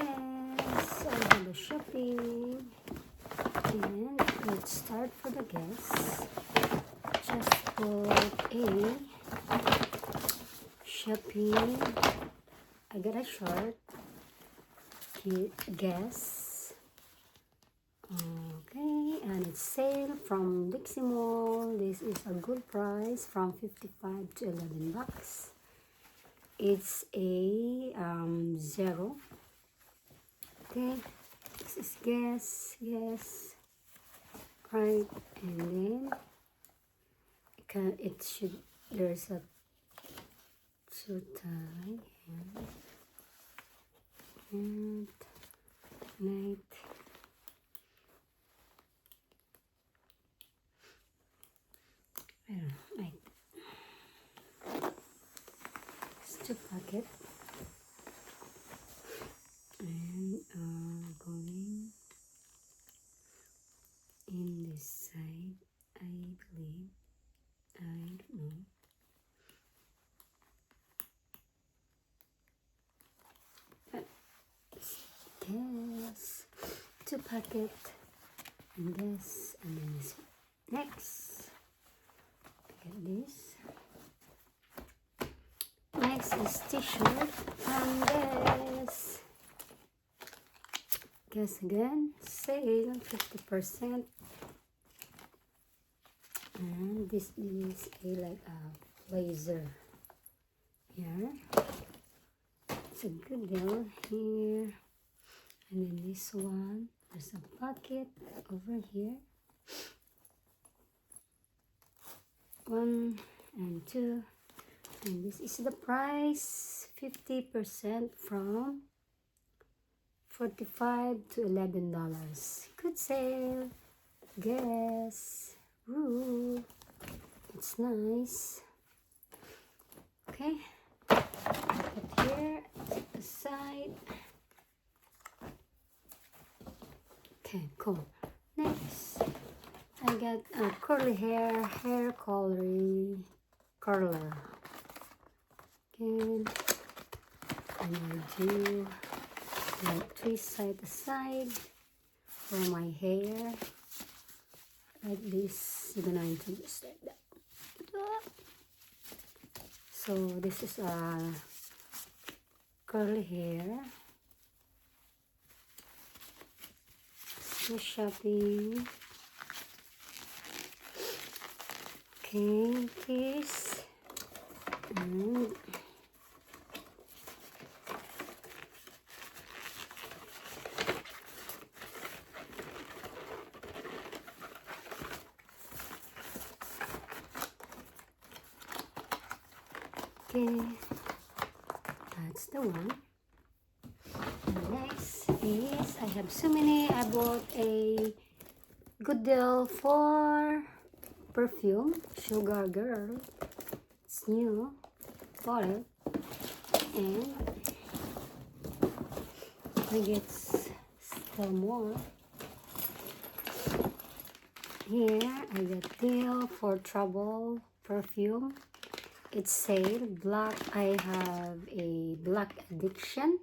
guess I have a shopping, and let's start for the guess. Just put a shopping. I got a short guess. Okay, and it's sale from Dixie Mall. This is a good price from 55 to 11 bucks. It's a zero. Okay, this is guess, right? And then it should, there's a two tie and night. I don't know, it's two pocket and going in this side, I believe. I don't know. But yes, two pocket and this, and then this. Next, get this. Next is t-shirt and this. Guess again, sale 50%. And this is like a blazer here. It's a good deal here. And then this one, there's a pocket over here. 1 and 2. And this is the price, 50% from $45 to $11. Good sale. Guess. Ooh, it's nice. Okay, put here aside. Okay, cool. Next, I got a curly hair curler. Okay, and I do like 3 side aside for my hair. Like this, you're gonna introduce like that. So this is a curly hair. So shopping. Okay, this and okay, that's the one. And next is, I have so many. I bought a good deal for perfume, Sugar Girl. It's new, bought it, and I get still more. Here I got deal for Trouble perfume. It's sale, black. I have a black addiction,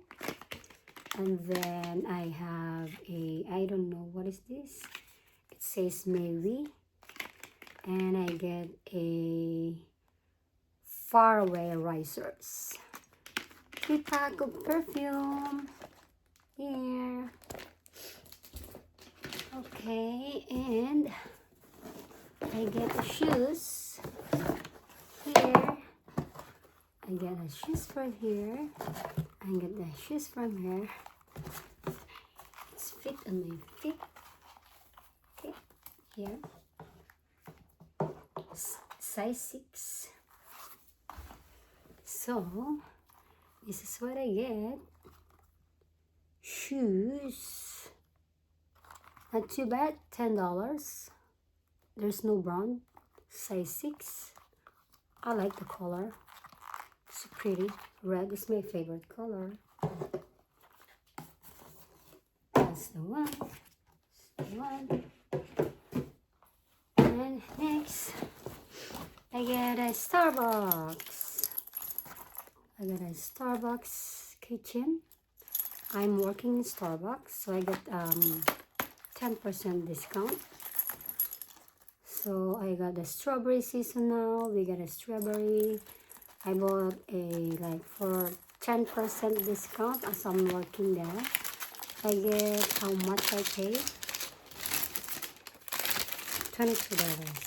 and then I have a, I don't know what is this. It says Mary, and I get a Faraway Risers. 3 pack of perfume here. Okay, and I get the shoes here. I get a shoes from here. I get the shoes from here. It's fit on my feet. Okay, here. Size 6. So this is what I get. Shoes. Not too bad. $10. There's no brand. Size 6. I like the color. It's pretty. Red is my favorite color. That's the one. That's the one. And next, I get a Starbucks. I got a Starbucks kitchen. I'm working in Starbucks, so I get 10% discount. So I got the strawberry season now. We got a strawberry. I bought a like for 10% discount as I'm working there. I get how much I pay? $22.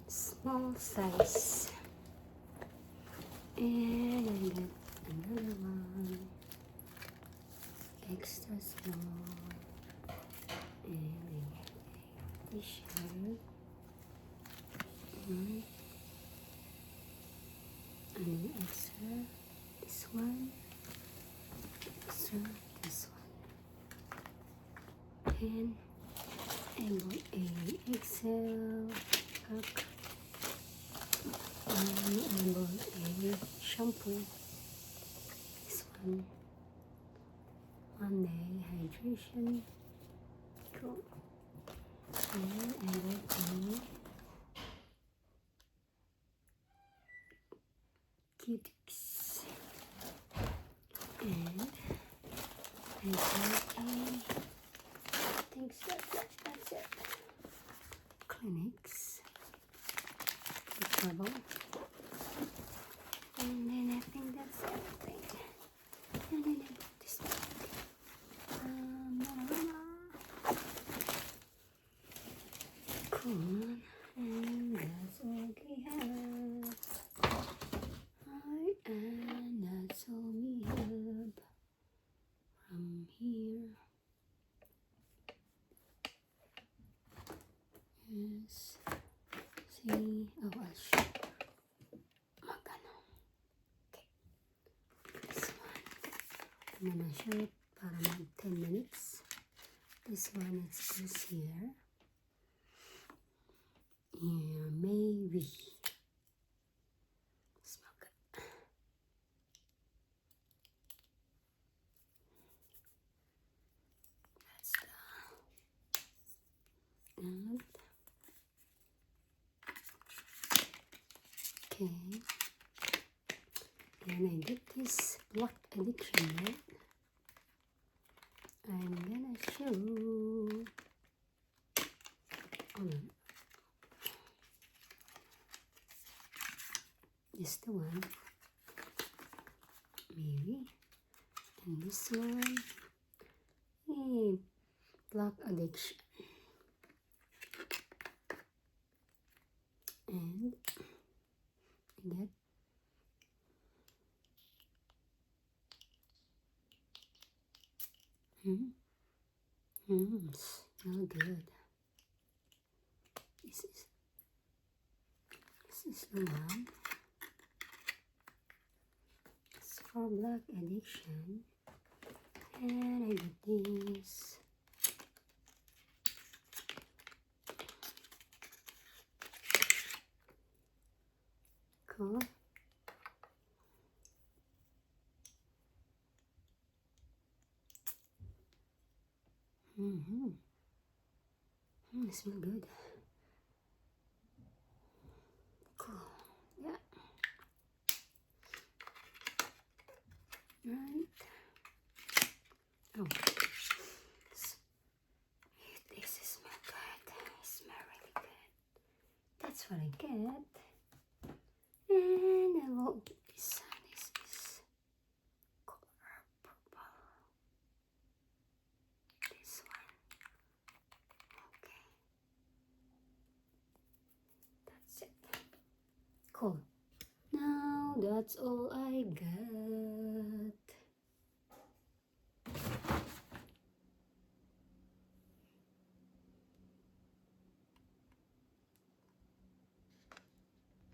Small size. And I get another one. Extra small. And I get a t-shirt. And an extra. This one. Extra. This one. And I bought a XL pack. And I bought a shampoo. This one. One day hydration. Cool. And I bought a Cutix. And I bought I think so, that's it. Clinics. Trouble. And then I think that's everything. And then I bought this cool. And that's all we have. And that's all we have from here. Yes. See, oh, I'll show. Magano. Okay. This one. I'm gonna show it para mag 10 minutes. This one is this here. Here, maybe. Smell good. That's and okay. And I did this Black Addiction, right? I'm gonna show. Hold on. This the one. Maybe. And this one. Hey, Black Addiction. And I get smell good. This is the one. It's for Black Addiction. And I get this. Cool. It smells good. Cool. Yeah. Right. Oh. This smells good. It smells really good. That's what I get. And I will this That's all I got.